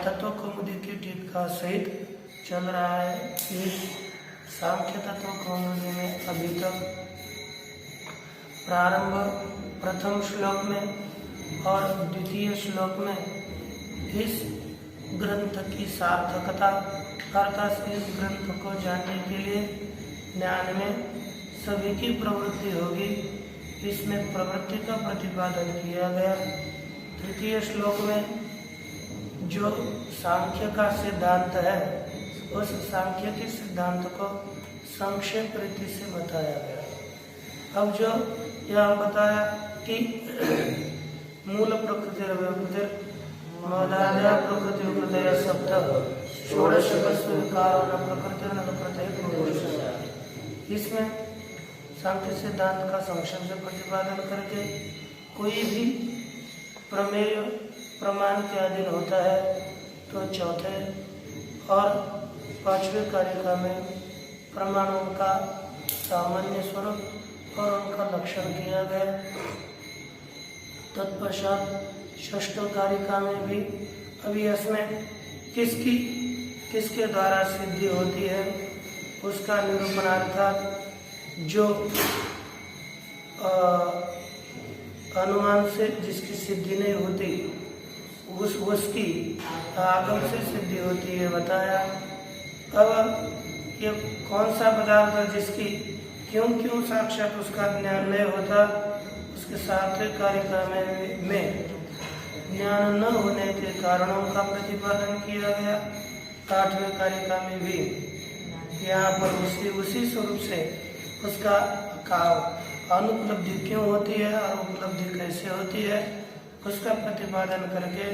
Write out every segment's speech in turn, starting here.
तत्व कौमुदी की टीका सहित चल रहा है। इस सांख्य तत्व कौमुदी में अभी तक प्रारंभ प्रथम श्लोक में और द्वितीय श्लोक में इस ग्रंथ की सार्थकता अर्थात इस ग्रंथ को जानने के लिए ज्ञान में सभी की प्रवृत्ति होगी, इसमें प्रवृत्ति का प्रतिपादन किया गया। तृतीय श्लोक में जो सांख्य का सिद्धांत है उस सांख्य के सिद्धांत को संक्षेप रीति से बताया गया। अब जो यह बताया कि मूल प्रकृति प्रकृति सप्त षोडश प्रकृति, इसमें सांख्य सिद्धांत का संक्षेप से प्रतिपादन करके कोई भी प्रमेय प्रमाण के अधीन होता है तो चौथे और पांचवें कारिका में प्रमाणों का सामान्य स्वरूप और उनका लक्षण किया गया। तत्पश्चात षष्ठ कारिका में भी अभी इसमें किसके द्वारा सिद्धि होती है उसका निरूपणार्थात जो अनुमान से जिसकी सिद्धि नहीं होती उसकी आगम से सिद्धि होती है बताया। अब ये कौन सा पदार्थ है जिसकी क्यों साक्षात उसका ज्ञान नहीं होता, उसके सात्विक कारिका में ज्ञान न होने के कारणों का प्रतिपादन किया गया। आठवें कारिका में भी यहाँ पर उसी स्वरूप से उसका अनुपलब्धि क्यों होती है और उपलब्धि कैसे होती है उसका प्रतिपादन करके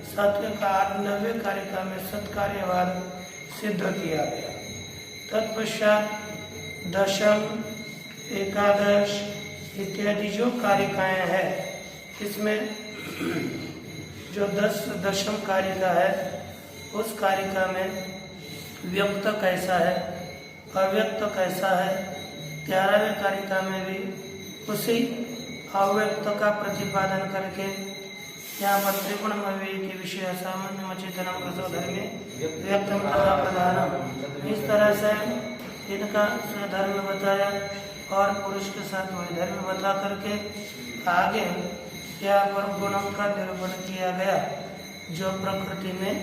सातवें का 9वें कारिका में सत्कार्यवाद सिद्ध किया गया। तत्पश्चात दशम, एकादश इत्यादि जो कारिकाएं हैं इसमें जो दशम कारिका है उस कारिका में व्यक्त कैसा है अव्यक्त कैसा है। 11वें कारिका में भी उसी अव्यक्त का प्रतिपादन करके यहाँ पर त्रिगुणमय के विषय सामान्य मचेतनम रसोधर्मे व्यक्तम तथा प्रधानम, इस तरह से इनका स्वधर्म बताया और पुरुष के साथ वही धर्म बता करके आगे यहाँ पर गुणों का निरूपण किया गया जो प्रकृति में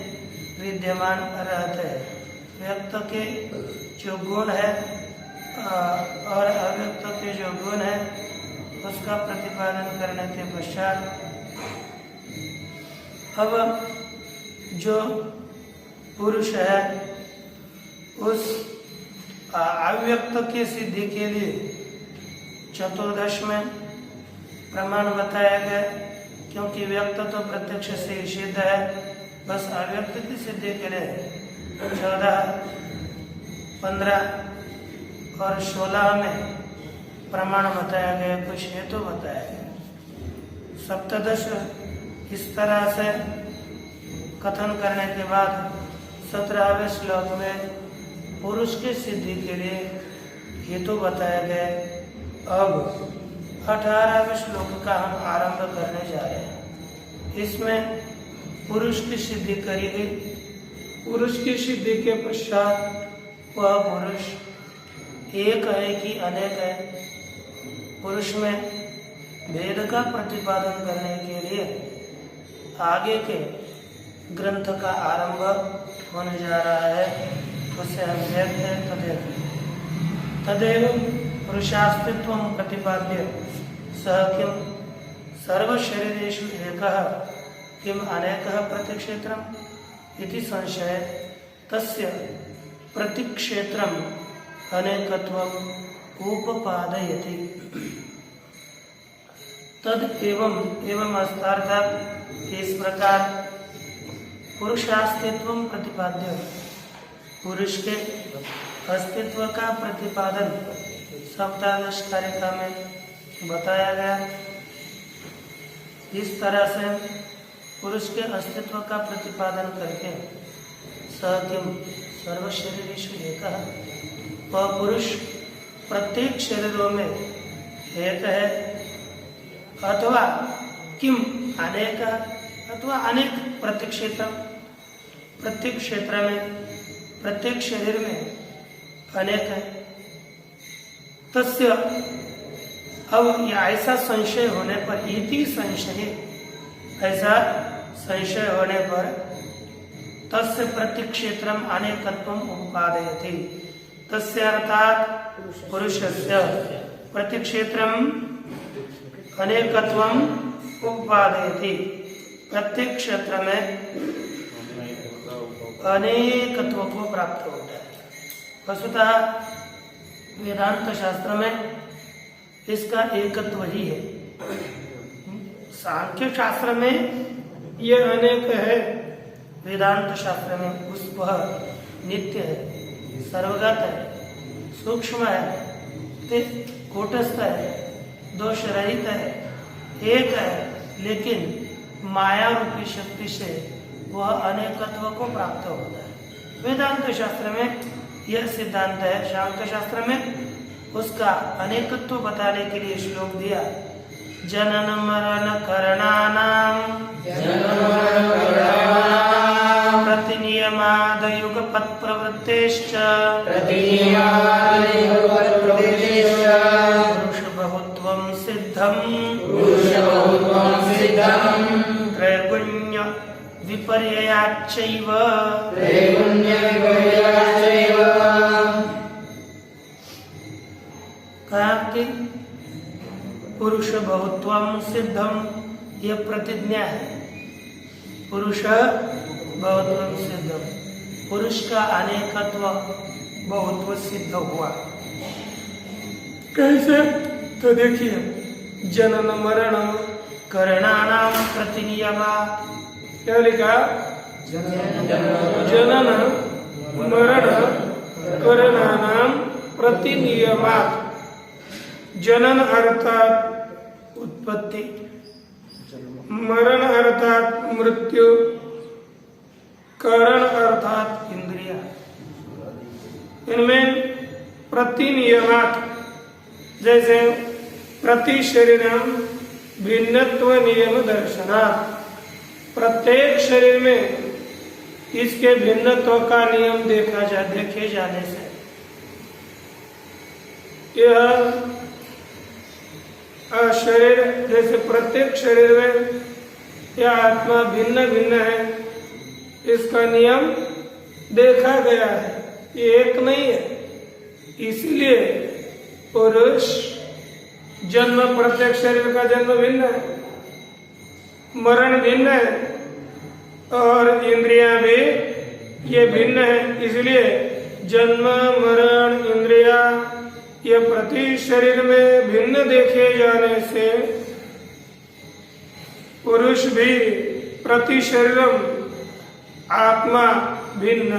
विद्यमान रहते हैं। व्यक्त के जो गुण है और अव्यक्त के जो गुण है उसका प्रतिपादन करने के पश्चात अब जो पुरुष है उस अव्यक्त की सिद्धि के लिए चतुर्दश में प्रमाण बताया गया, क्योंकि व्यक्त तो प्रत्यक्ष से सिद्ध है, बस अव्यक्त की सिद्धि के लिए 14 15 और 16 में प्रमाण बताया गया, कुछ हेतु बताया गया। सप्तदश इस तरह से कथन करने के बाद 17वें श्लोक में पुरुष की सिद्धि के लिए हेतु बताया गया। अब 18वें श्लोक का हम आरंभ करने जा रहे हैं। इसमें पुरुष की सिद्धि करी गई। पुरुष की सिद्धि के पश्चात वह पुरुष एक है कि अनेक है, पुरुष में भेद का प्रतिपादन करने के लिए आगे के ग्रंथ का आरंभ होने जा रहा है। उसे हम देखते हैं। तदेव पुरुषास्तित्व प्रतिपाद्य सह किम सर्वशरीरेषु एकः किम अनेकः प्रतिक्षेत्रम् इति संशय तस्य प्रतिक्षेत्रम् अनेकत्वम् उपपादयति। तद एवं अर्थात इस प्रकार पुरुषास्तित्व प्रतिपाद्य, पुरुष के अस्तित्व का प्रतिपादन सप्तादश कारिका में बताया गया। इस तरह से पुरुष के अस्तित्व का प्रतिपादन करके सकिम सर्वशरीरेषु एकः, वह पुरुष प्रत्येक शरीरों में एक है, अथवा किम अनेक, अथवा अनेक प्रतिक्षेत्र, प्रत्येक क्षेत्र में प्रत्येक शरीर में अनेक है। तस्य, अब ऐसा संशय होने पर, इति संशय, ऐसा संशय होने पर तस्य प्रतिक्षेत्रम अनेकत्वम उपपादयति। तस्य अर्थात पुरुषस्य प्रतिक्षेत्रम अनेकत्वम उपपादयति। प्रत्येक क्षेत्र में अनेकत्व को प्राप्त होता है। वस्तुतः वेदांत शास्त्र में इसका एकत्व ही है। सांख्य शास्त्र में यह अनेक है, वेदांत शास्त्र में उस वह नित्य है, सर्वगत है, सूक्ष्म है, कूटस्थ है, दोष रहित है, एक है, लेकिन माया रूपी शक्ति से वह अनेकत्व को प्राप्त होता है। वेदांत शास्त्र में यह सिद्धांत है। सांख्य शास्त्र में उसका अनेकत्व बताने के लिए श्लोक दिया। जनन मरण करणानां प्रतिनियमाद युगपत् प्रवृत्तेश्च पुरुष बहुत्वं सिद्धं त्रैगुण्य विपर्ययाच्चैव कहा कि पुरुष बहुत्वम सिद्धम, यह प्रतिज्ञा है। पुरुष बहुत्वम सिद्धम, पुरुष का अनेकत्व बहुत्व सिद्ध हुआ। कैसे? तो देखिए, जनन मरण करणानां प्रतिनियमा, क्या लिखा? जनन मरण करणानां प्रतिनियमात्। जनन अर्थात उत्पत्ति, मरण अर्थात मृत्यु, करण अर्थात इंद्रिया। इनमें प्रतिनियमात, जैसे प्रति शरीरम भिन्नत्व नियम दर्शनात्, प्रत्येक शरीर में इसके भिन्नत्व का नियम देखे जाने से यह शरीर, जैसे प्रत्येक शरीर में यह आत्मा भिन्न भिन्न है, इसका नियम देखा गया है, ये एक नहीं है। इसलिए पुरुष जन्म, प्रत्येक शरीर का जन्म भिन्न है, मरण भिन्न है, और इंद्रियां भी ये भिन्न है। इसलिए जन्म, मरण, इंद्रिया ये प्रति शरीर में भिन्न देखे जाने से पुरुष भी प्रति शरीरम आत्मा भिन्न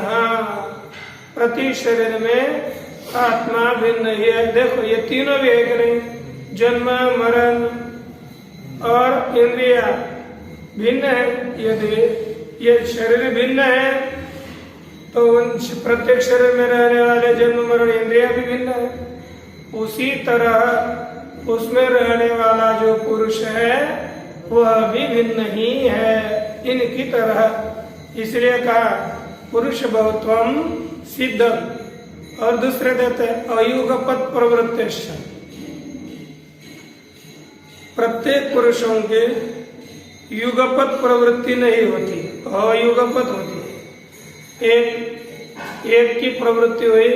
प्रति शरीर में आत्मा भिन्न ही है। देखो ये तीनों भी एक नहीं, जन्म मरण और इंद्रिया भिन्न है। यदि ये शरीर भिन्न है तो उन प्रत्येक शरीर में रहने वाले जन्म मरण इंद्रिया भी भिन्न है। उसी तरह उसमें रहने वाला जो पुरुष है वह भी भिन्न ही है इनकी तरह। इसलिए कहा पुरुष बहुत्वम सिद्ध। और दूसरे देते अयुगपत प्रवृत्तिश्च, प्रत्येक पुरुषों के युगपत प्रवृत्ति नहीं होती, अयुगपत होती है। एक की प्रवृत्ति हुई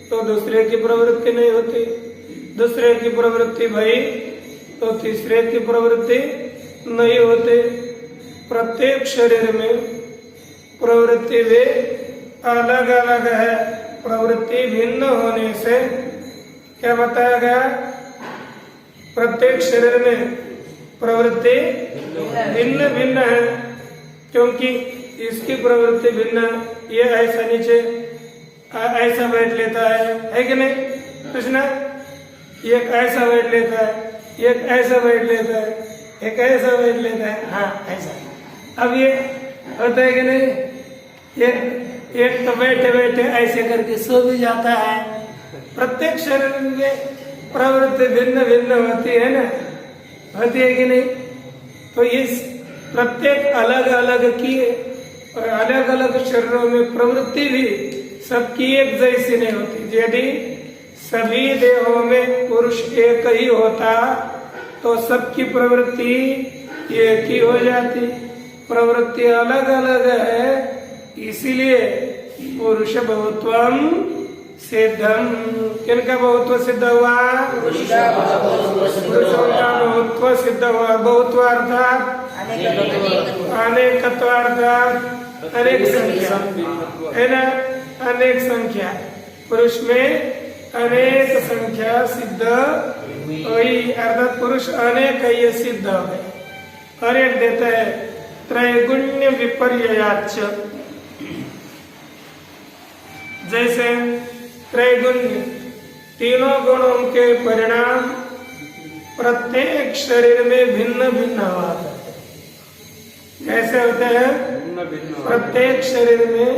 तो दूसरे की प्रवृत्ति नहीं होती, दूसरे की प्रवृत्ति भई तो तीसरे की प्रवृत्ति नहीं होती। प्रत्येक शरीर में प्रवृत्ति वे अलग अलग है। प्रवृत्ति भिन्न होने से क्या बताया गया? प्रत्येक शरीर में प्रवृत्ति भिन्न भिन्न है, क्योंकि इसकी प्रवृत्ति भिन्न, ये ऐसा नीचे ऐसा बैठ लेता है कि नहीं कृष्णा? एक ऐसा बैठ लेता है, एक ऐसा बैठ लेता है, एक ऐसा बैठ लेता है। हाँ ऐसा। अब ये होता है कि नहीं? एक तो बैठे बैठे ऐसे करके सो भी जाता है। प्रत्येक शरीर में प्रवृत्ति भिन्न भिन्न होती है ना, होती है कि नहीं? तो इस प्रत्येक अलग अलग की और अलग अलग शरीरों में प्रवृत्ति भी सबकी एक जैसी नहीं होती। यदि सभी देहों में पुरुष एक ही होता तो सबकी प्रवृत्ति एक ही हो जाती। प्रवृत्ति अलग अलग है, इसीलिए पुरुष बहुत्वम सिद्धम। किनका बहुत्व सिद्ध हुआ? पुरुष का बहुत्व सिद्ध हुआ। बहुत्व अर्थात अनेकत्व अर्थात अनेक संख्या है ना, अनेक संख्या। पुरुष में अनेक संख्या सिद्ध हुई, अर्थात पुरुष अनेक ये सिद्ध हो गए। और एक देता है त्रैगुण्य विपर्याच। जैसे त्रैगुण्य तीनों गुणों के परिणाम प्रत्येक शरीर में भिन्न भिन्न हुआ करते हैं। ऐसे होते हैं प्रत्येक शरीर में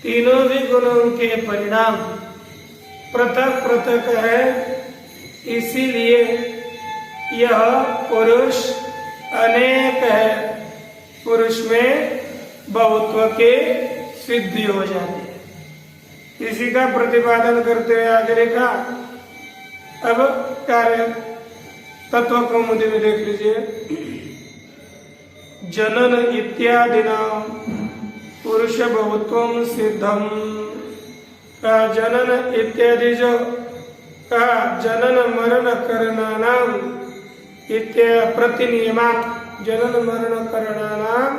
तीनों भी गुणों के परिणाम पृथक पृथक है, इसीलिए यह पुरुष अनेक है। पुरुष में बहुत्व के सिद्धि हो जाती है। इसी का प्रतिपादन करते हुए आगे लिखा। अब कार्य तत्व को मुद्दे में देख लीजिए। जनन इत्यादि नाम पुरुष बहुत्वम सिद्धम का जनन इत्यादि जो का जनन मरण करना नाम इत्या प्रतिनियमात, जनन मरण करना नाम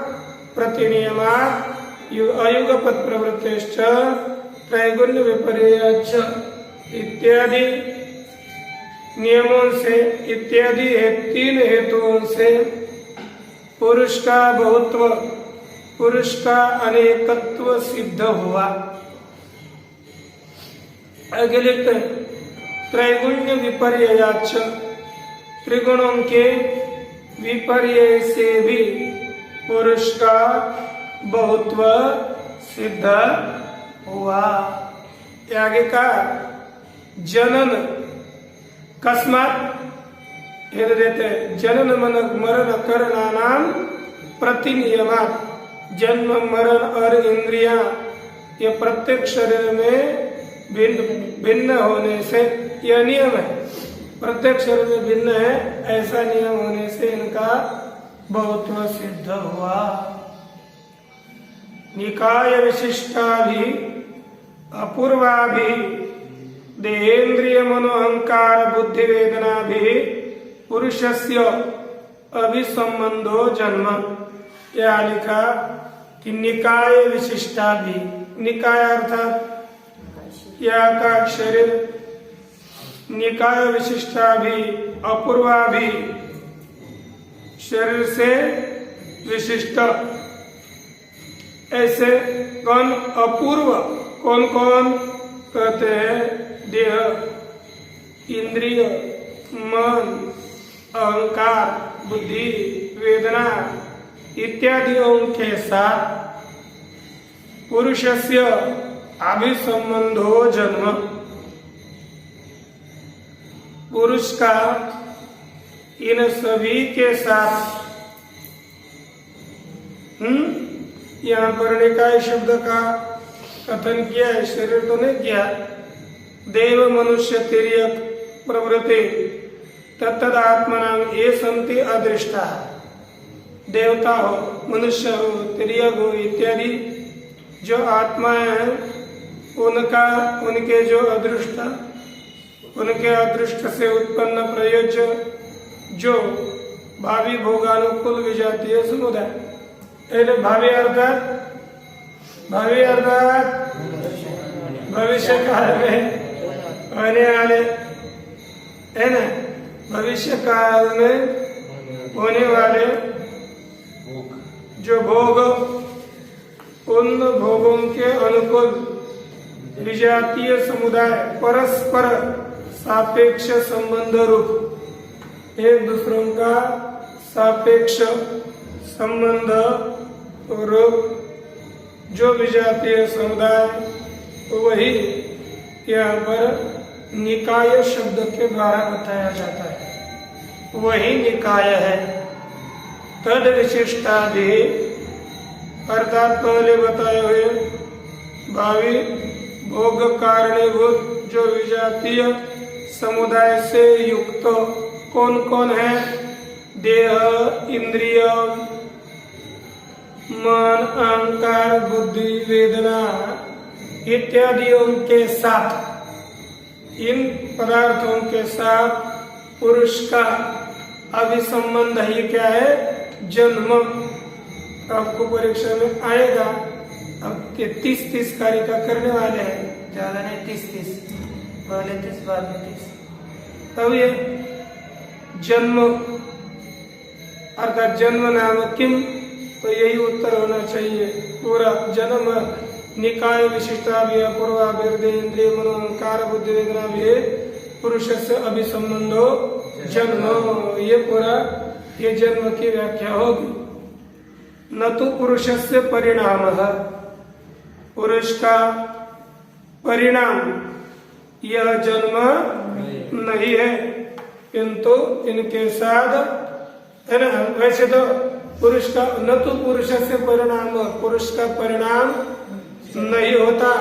प्रतिनियमात अयुगपत प्रवृत्तिश्च त्रैगुण्य विपर्याच इत्यादि नियमों से, इत्यादि तीन हेतुओं से पुरुष का बहुत्व, पुरुष का अनेकत्व सिद्ध हुआ। आगे लिखते हैं त्रैगुण्य विपर्याच, त्रिगुणों के विपर्य से भी पुरुष का बहुत्व सिद्ध हुआ। आगे का जनन कस्मात ये देते जनन मरण करना नाम प्रतिनियमात। जन्म मरण और इंद्रिया ये प्रत्येक शरीर में भिन्न होने से, यह नियम है, प्रत्येक शरीर में भिन्न है, ऐसा नियम होने से इनका बहुत्व सिद्ध हुआ। निकाय विशिष्टा भी अपूर्वा भी देहेन्द्रिय मनोहंकार बुद्धि वेदना भी पुरुषस्य अभिसंबंधो जन्म। यह लिखा कि निकाय विशिष्टा भी, निकाय अर्थात यह का शरीर, निकाय विशिष्टा भी अपूर्वा भी शरीर से विशिष्ट। ऐसे कौन? अपूर्व कौन कौन कहते हैं? देह, इंद्रिय, मन, अहंकार, बुद्धि, वेदना इत्यादियों के साथ पुरुषस्य अभिसंबंधो जन्म, पुरुष का इन सभी के साथ यहाँ पर निकाय शब्द का कथन किया है, शरीर तो नहीं किया। देव मनुष्य तिर्यक प्रवृत्ति तत्तद आत्मनाम ये संति अदृष्टा, देवता हो, मनुष्य हो, तिर्यक हो इत्यादि जो आत्माएं हैं उनका, उनके जो अदृष्ट, उनके अदृष्ट से उत्पन्न प्रयोज्य जो भावी भोगानुकूल विजातीय समुदाय, भावी अर्थात भविष्य काल में होने वाले है ना, भविष्य काल में होने वाले जो भोग, उन भोगों के अनुकूल विजातीय समुदाय परस्पर सापेक्ष संबंध रूप, एक दूसरों का सापेक्ष संबंध रूप जो विजातीय समुदाय, वही यहाँ पर निकाय शब्द के द्वारा बताया जाता है, वही निकाय है। तद विशिष्टादि अर्थात पहले बताए हुए भावी भोग कारणीभूत जो विजातीय समुदाय से युक्त कौन कौन है? देह, इंद्रिय, मन, अहंकार, बुद्धि, वेदना इत्यादियों के साथ, इन पदार्थों के साथ पुरुष का अभिसंबंध ही क्या है? जन्म। आपको परीक्षा में आएगा। अब 30 कार्य का करने वाले हैं, ज्यादा नहीं, 30 पहले 30 बाद में 30। अब ये जन्म अर्थात जन्म नाम किम, तो यही उत्तर होना चाहिए पूरा। जन्म निकाय विशिष्टा भी पूर्वाभिर्दे इंद्रिय मनोहंकार बुद्धि वेदना भी पुरुष से अभिसंबंधो जन्म, ये पूरा ये जन्म की व्याख्या होगी। न तो पुरुष से परिणाम है, पुरुष का परिणाम यह जन्म नहीं है, किंतु इनके साथ है ना। वैसे तो पुरुष का न तो पुरुष से परिणाम, पुरुष का परिणाम नहीं होता।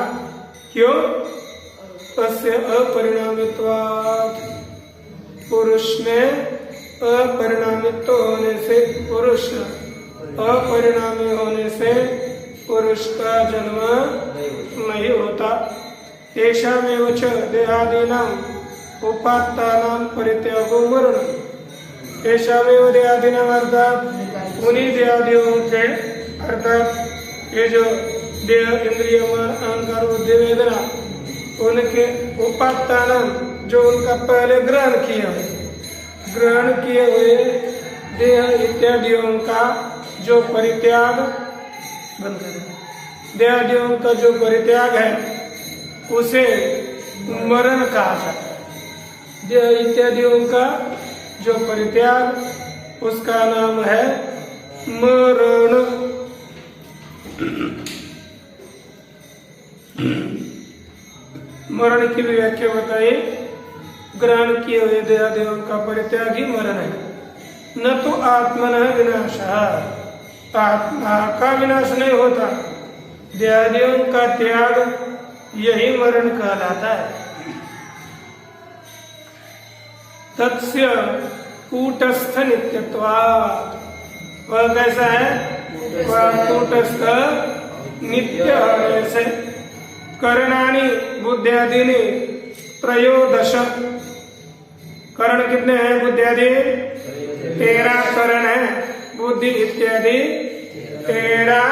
क्यों? तस्य अपरिणामित्वात्, पुरुष में अपरिणामित्व होने से, पुरुष अपरिणामी होने से पुरुष का जन्म नहीं होता। तेषामेव च देहादीनां उपात्तानां परित्यागो मरणम्, तेषामेव देहादीनां अर्थात उन्हीं देहादियों के, अर्थात ये जो देह इंद्रिय मन अहंकार बुद्धि वेदना, उनके उपात्तानां जो उनका पहले ग्रहण किए हुए देह इत्यादियों का जो परित्याग, देहादियों का जो परित्याग है उसे मरण कहा जाता है। देह इत्यादियों का जो परित्याग उसका नाम है मरण। मरण की भी व्याख्या बताइए। ग्रहण किए हुए देहादियों का परित्याग ही मरण है। न तो आत्मन विनाश, आत्मा का विनाश नहीं होता, देहादियों का त्याग यही मरण कहलाता है। तस्य कूटस्थ नित्यत्वात्, वह कैसा है? वह कूटस्थ नित्य होने से। करणानि बुद्ध्यादीनि त्रयोदश, करण कितने हैं? बुद्ध्यादि 13 करण है, बुद्धि इत्यादि 13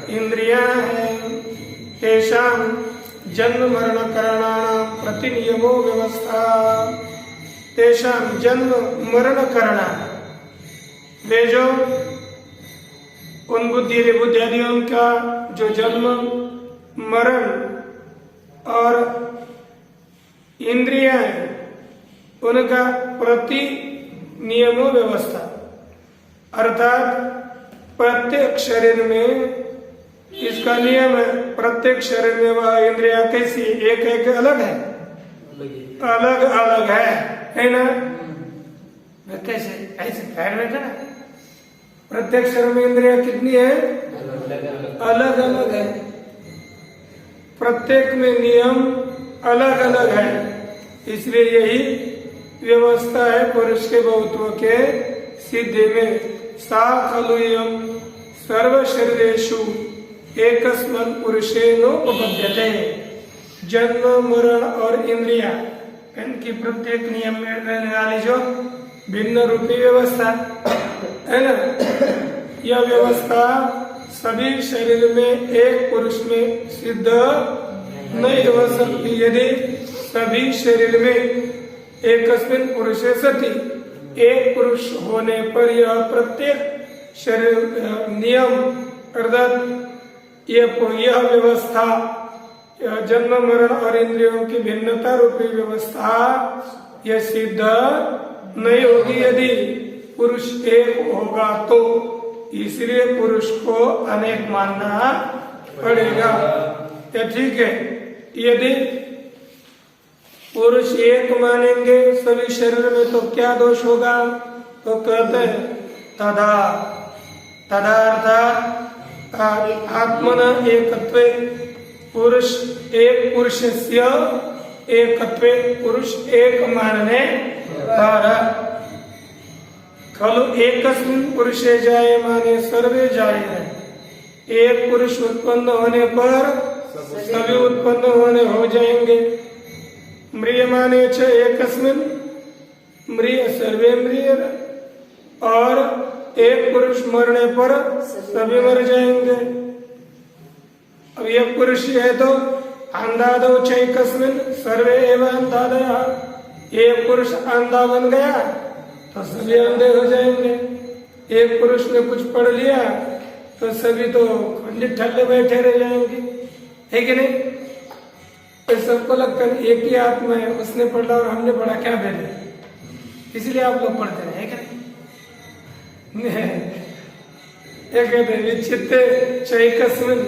इंद्रियां हैं। तेषां जन्म मरण करणानां प्रतिनियमो व्यवस्था, तेषां जन्म मरण करना, वे जो उन बुद्धियादियों का जो जन्म मरण उनका प्रति नियमो व्यवस्था, अर्थात प्रत्येक शरीर में इसका नियम है। प्रत्येक शरीर में वह इंद्रिया कैसी एक एक अलग है, अलग अलग है ना? कैसे ऐसे पैर में था, प्रत्येक शरीर में इंद्रिया कितनी है? अलग अलग है। प्रत्येक में नियम अलग अलग है, इसलिए यही व्यवस्था है पुरुष के बहुत्व के सिद्धि में। सा खलु इयं सर्व शरीरेषु एकस्मिन् पुरुषेनोपपद्यते। जन्म मरण और इंद्रिया इनकी प्रत्येक नियम में रहने वाली जो भिन्न रूपी व्यवस्था है ना, यह व्यवस्था सभी शरीर में एक पुरुष में सिद्ध नहीं हो सकती। यदि सभी शरीर में एकस्मिन् पुरुषे सति, एक पुरुष होने पर यह प्रत्येक शरीर नियम अर्थात यह व्यवस्था, यह जन्म मरण और इंद्रियों की भिन्नता रूपी व्यवस्था यह सिद्ध नहीं होगी यदि पुरुष एक होगा तो। इसलिए पुरुष को अनेक मानना पड़ेगा। क्या ठीक है? यदि पुरुष एक मानेंगे सभी शरीर में तो क्या दोष होगा? तो कहते हैं तदार्थ आत्मना एकत्वे पुरुष एक पुरुषस्य एकत्वे, पुरुष एक मानने पर खलु एकस्मिन् पुरुषे जायमाने सर्वे जायेंगे। एक पुरुष उत्पन्न होने पर सभी उत्पन्न होने हो जाएंगे। म्रियमाने च एकस्मिन् म्रिय सर्वे म्रिय, और एक पुरुष मरने पर सभी मर जाएंगे। अब एक पुरुष है तो अंधादो चैकस्मिन् सर्वे एवं अंधादयः, एक पुरुष अंधा बन गया तो सभी अंधे हो जाएंगे। एक पुरुष ने कुछ पढ़ लिया तो सभी तो खुले ठल्ले बैठे रह जाएंगे, है कि नहीं? तो सबको लगता है एक ही आत्मा है, उसने पढ़ा और हमने पढ़ा, क्या भेदे? इसलिए आप लोग पढ़ते हैं, है कि नहीं? एक कहते हैं विचित्ते चैकस्मिन्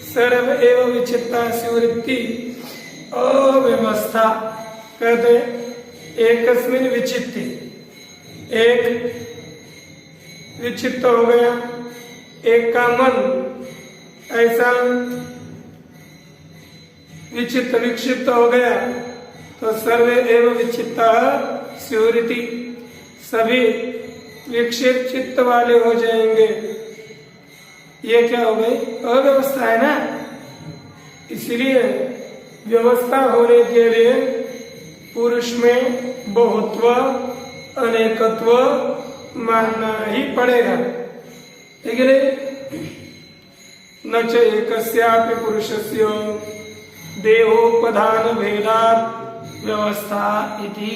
सर्व एवं विचित्ता स्युवृत्ति अव्यवस्था। कहते एकस्मिन् विचित्ति, एक विचित्त हो गया, एक का मन ऐसा विचित्त विक्षिप्त हो गया तो सर्वे एवं विचित्ता स्युवृत्ति, सभी विक्षिप्त चित्त वाले हो जाएंगे। ये क्या हो गई? अव्यवस्था है ना। इसलिए व्यवस्था होने के लिए पुरुष में बहुत्व अनेकत्व मानना ही पड़ेगा, ठीक है? न च एकस्यापि पुरुषस्य देहोपधान भेदात् व्यवस्था इति।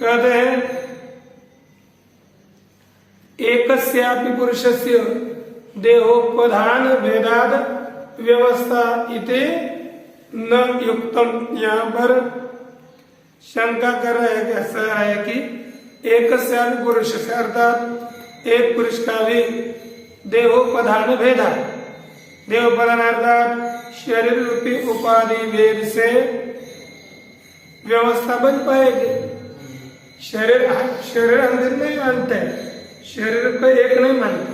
कहते हैं एकस्यापि पुरुषस्य देहोपधान भेदात् व्यवस्था इति न युक्तम। यहाँ पर शंका कर रहे हैं, कैसा है कि एकस्यापि पुरुष से अर्थात एक पुरुष का भी देहोपधान भेदा, देहोपधान अर्थात शरीर रूपी उपाधि भेद से व्यवस्था बन पाएगी। शरीर अंदर नहीं मानते, शरीर को एक नहीं मानते।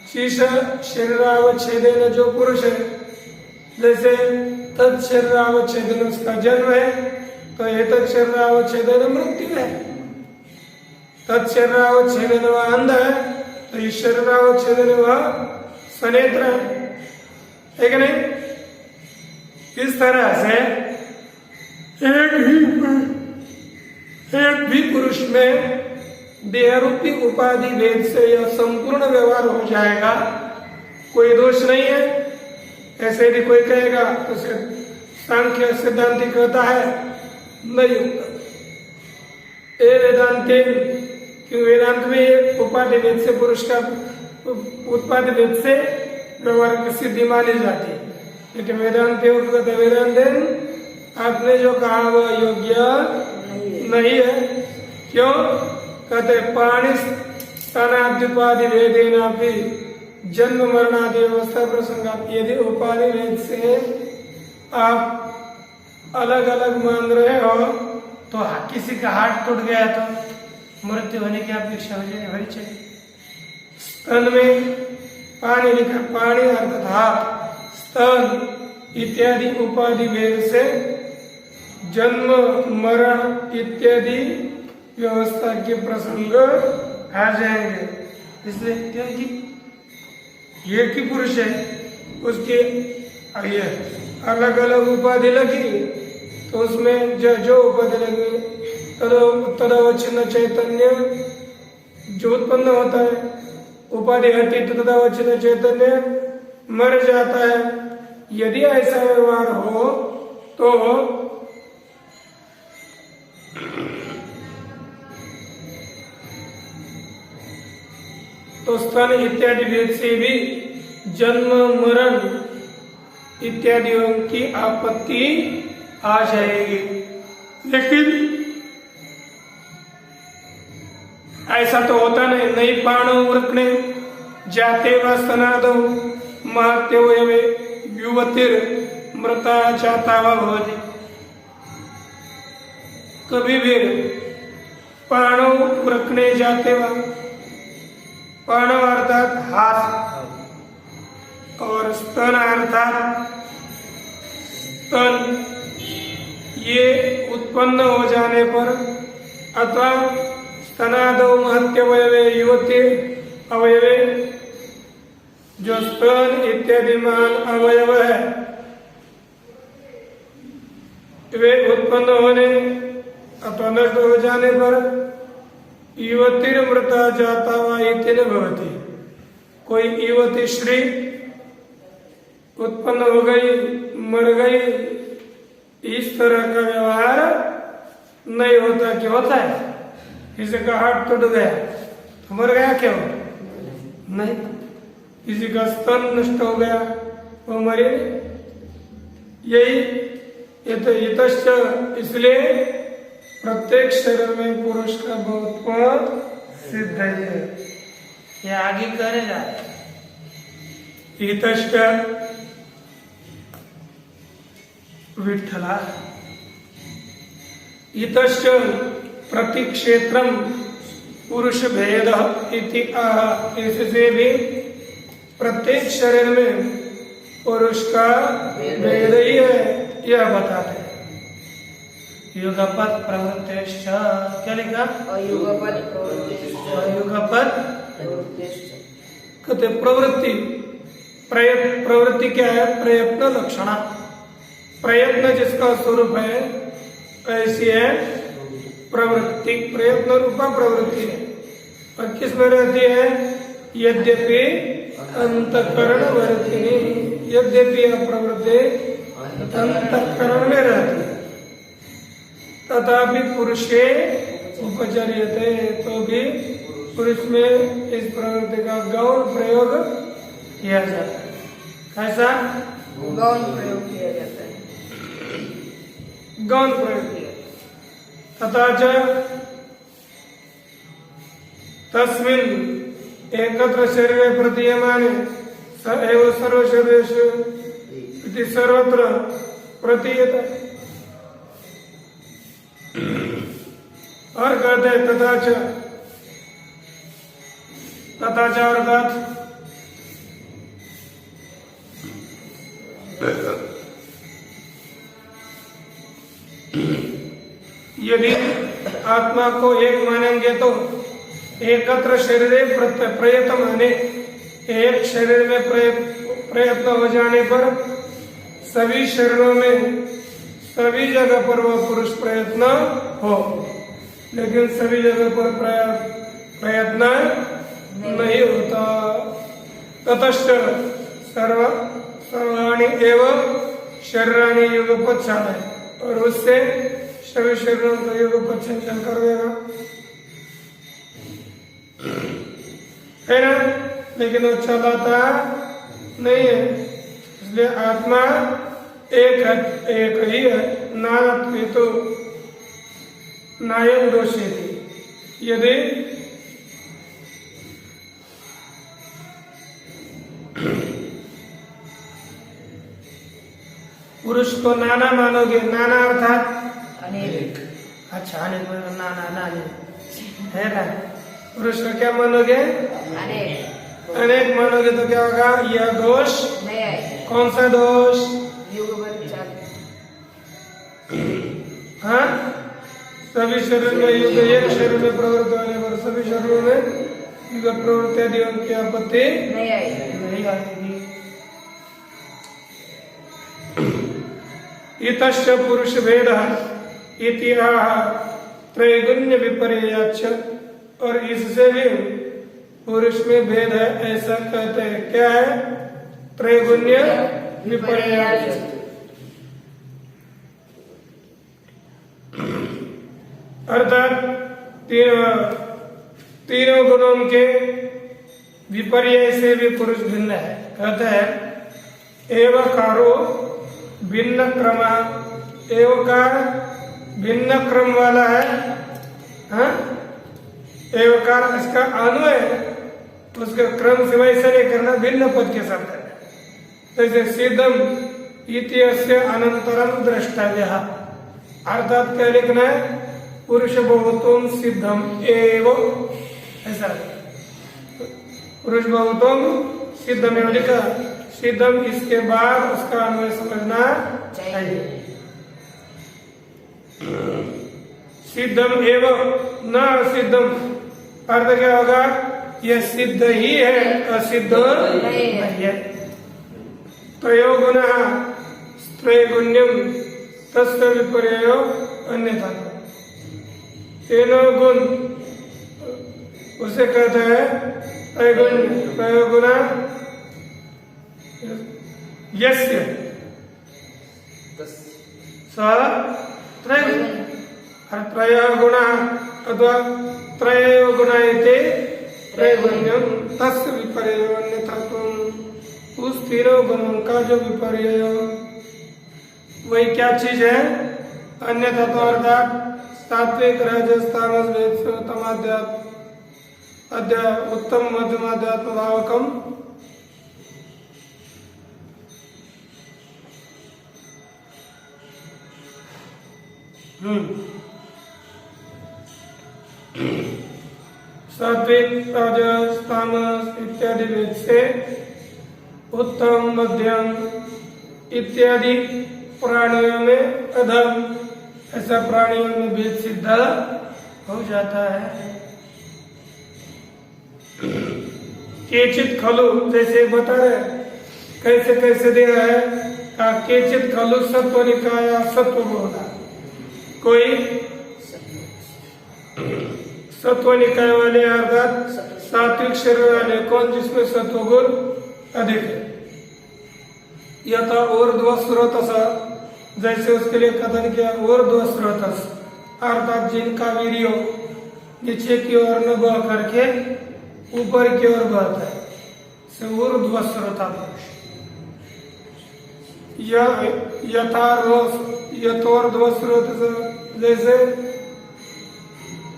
शीशा शरीरावच्छेदन जो पुरुष है, जैसे तत्शरीरावच्छेदन उसका जन्म है तो ये तत्शरीरावच्छेदन मृत्यु है। तत्शरीरावच्छेदन वह अंध है तो इस शरीरावच्छेदन वह सनेत्र है कि नहीं? इस तरह से एक भी पुरुष में देहरूपी उपाधि भेद से यह संपूर्ण व्यवहार हो जाएगा, कोई दोष नहीं है। ऐसे यदि कोई कहेगा तो सांख्य सिद्धांति कहता है नहीं होगा। वेदांति, क्योंकि वेदांत में उपाधि भेद से पुरुष का उत्पाद भेद से व्यवहार की सिद्धि मानी जाती है, लेकिन वेदांत वेदांत आपने जो कहा वह योग्य नहीं है। क्यों? कहते पाणी स्तनाद्युपाधि भेदेना भी जन्म मरणादि अवस्था प्रसंगात, यदि उपाधि भेद से आप अलग अलग मान रहे हो तो किसी का हाथ टूट गया तो मृत्यु होने की अपेक्षा होनी चाहिए। स्तन में पानी लिखा, पानी अर्थात हाथ, स्तन इत्यादि उपाधि भेद से जन्म मरण इत्यादि व्यवस्था के प्रसंग आ जाएंगे। इसलिए क्योंकि ये की पुरुष है, उसके ये अलग अलग उपाधि लगी तो उसमें जो उपाधि लगी तदवच्छिन्न चैतन्य जो उत्पन्न होता है, उपाधि हटी तो तदवच्छिन्न चैतन्य मर जाता है। यदि ऐसा व्यवहार हो तो स्तन इत्यादि भेद से भी जन्म मरण इत्यादियों की आपत्ति आ जाएगी। लेकिन ऐसा तो होता नहीं पाणो वृकणे जाते व स्तनादो महत्यो युवतिर मृता जाता व भवति। कभी भी पाणो वृकणे जाते व, पाणो अर्थात हाथ और स्तन अर्थात स्तन, ये उत्पन्न हो जाने पर अथवा स्तनादो महत्यवयवे युवती अवयवे, जो स्तन इत्यादि मान अवयव है वे उत्पन्न होने अथवा नष्ट हो जाने पर युवती मृता जाता वा इति न भवति। कोई युवती श्री उत्पन्न हो गई, मर गई, इस तरह का व्यवहार नहीं होता। क्या होता है? किसी का हाथ टूट गया तो मर गया, क्यों नहीं? किसी का स्तन नष्ट हो गया वो मरे। यही इसलिए प्रत्येक शरीर में पुरुष का बहुत्व सिद्ध है। ये आगे करेगा इतश्च विठ्ठला इतश्च प्रतिक्षेत्रम पुरुष भेद इति आह। इससे भी प्रत्येक शरीर में पुरुष का भेद ही है यह बताते हैं। युगपत प्रवृत्तिश्च, क्या लिखा? अयुगपत प्रवृत्तिश्च, युगपत कहते प्रवृत्ति, प्रवृत्ति क्या है? प्रयत्न लक्षणा। प्रयत्न जिसका स्वरूप है ऐसी है प्रवृत्ति, प्रयत्न रूपा प्रवृत्ति है। और किस में रहती है? यद्यपि अंतःकरण वर्तिनी, यद्यपि यह प्रवृत्ति अंतःकरण में रहती है तथापि पुरुषे उपचर्यते, तो भी पुरुष में इस प्रवृत्ति का गौण प्रयोग किया जाता है। कैसा गौण प्रयोग किया जाता है? गौण प्रयोग किया तथा च तस्मिन् एकत्र शरीरे प्रतीयमाने स एव सर्व शरीरेषु इति सर्वत्र प्रतीयते। और कहते हैं तथा च अर्थात यदि आत्मा को एक मानेंगे तो एकत्र शरीर प्रयत्न माने, एक शरीर में प्रयत्न हो जाने पर सभी शरीरों में सभी जगह पर वह पुरुष प्रयत्न हो, लेकिन सभी जगह पर प्रयत्न नहीं होता। ततश्च सर्वाणि एवं शरीराणि युगपत् है, और उससे सभी शरीरों का युगपत् संचलन कर देगा, है ना? लेकिन वो चलाता नहीं है। इसलिए आत्मा एक ही है, नानत्वे तो नायम दोषे थी। यदि पुरुष को नाना मानोगे, नाना अर्थात अनेक। अच्छा अनेक नाना नानी है ना। पुरुष को क्या मानोगे? अनेक। अनेक मानोगे तो क्या होगा? यह दोष नहीं आएगा। कौन सा दोष? युगपत चाल। हाँ, सभी शरीर में युग, एक शरीर में प्रवृत्त होने पर सभी शरीरों में युग प्रवृत्ति आदि उनकी आपत्ति नहीं आएगी। नहीं आएगी। इतश्च पुरुष भेद इतिहाह त्रैगुण्य विपर्याच, और इससे भी पुरुष में भेद है ऐसा कहते हैं। क्या है? त्रैगुण्य विपर्याच। अर्थात तीनों गुणों के विपर्य से भी पुरुष भिन्न है। कहते हैं एवकारो भिन्न क्रम, एवकार भिन्न क्रम वाला है। हाँ? एवकार इसका अन्वय उसके क्रम से वैसे नहीं करना, भिन्न पद के साथ करना। जैसे सिद्धम इत्यस्य अनंतरम द्रष्टव्य, अर्थात क्या लिखना है? पुरुष बहुतों सिद्धम एव, ऐसा पुरुष बहुतों सिद्धम एव लिखा। सिद्धम इसके बाद उसका अन्वय समझना चाहिए। सिद्धम एव न सिद्धम, अर्थ क्या होगा? यह सिद्ध ही है, असिद्ध नहीं है। त्रयो गुणः त्रैगुण्यम तस्य विपर्ययो अन्यथा, तीनों गुण उसे कहते हैं त्रैगुण्य। त्रयो गुणः यस्य स त्रैगुण्य, त्रयः गुणः अथवा त्रयो गुणः इति त्रैगुण्यम तस्य विपर्ययो अन्यथा, उस तीनों गुणों का जो विपर्य वही क्या चीज है? अन्यथा तो अर्थात सात्विक रजस तामस उत्तम मध्यमाध्यात्म भावकम सात्विक राजस तामस इत्यादि भेद से उत्तम मध्यम इत्यादि प्राणियों में अधम, ऐसा प्राणियों में भेद सिद्ध हो जाता है। केचित खलु, जैसे बता रहे कैसे कैसे दिया है। केचित खलु सत्व निकाय सत्व बोला, कोई सत्व निकाय वाले अर्थात सात्विक शरीर वाले कौन, जिसमें सत्व गुण अधिक है। यथा ऊर्ध्व स्रोतस, जैसे उसके लिए कथन किया ऊर्ध्व स्रोतस, अर्थात जिनका वीर्य नीचे की ओर न बह करके ऊपर की ओर बहता है, से ऊर्ध्व स्रोता पुरुष। यथोर्ध्व स्रोतस, जैसे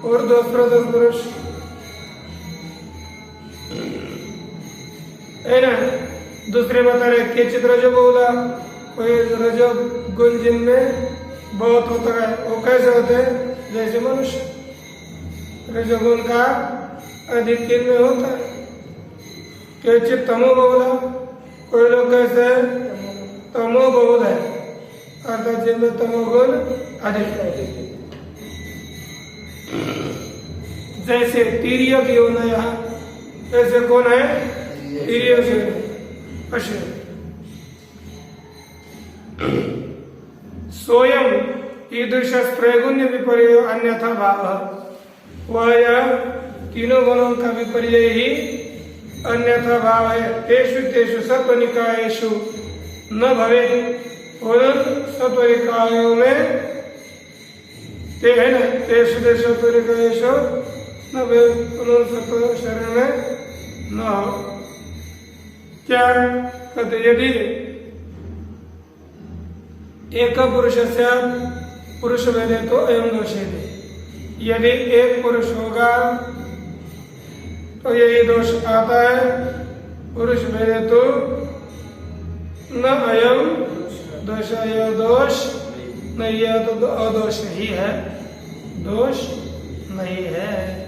ऊर्ध्व स्रोतस पुरुष है ना। दूसरे बता रहे केचित रजो बोला, कोई रजो गुण जिनमें बहुत होता है, वो कैसे होते हैं? जैसे मनुष्य रजोगुण का अधिक में होता है। केचित तमो बोला, कोई लोग कैसे तमो बहुल है, अर्थात जिनमें तमोगुण अधिक है। जैसे तीर्यक योन है, यहाँ ऐसे कौन है? तीर्यक अश्विन। सोयम ईदृश त्रैगुण्य विपर्य अन्यथा भाव, वह यह तीनों गुणों का विपर्य ही अन्यथा भाव है। तेषु तेषु सत्वनिकायेषु न भवे, और सत्वनिकायों में ते है ना, तेषु तेषु सत्वनिकायेषु न भवे, सत्व शरीर में न हो। क्या कहते? यदि एक पुरुषस्य पुरुष भेदे तो अयम दोषेते, यदि एक पुरुष होगा तो यही दोष आता है, पुरुष भेदे तो न अयम दोष, यह दोष नहीं, यह तो अदोष ही है, दोष नहीं है।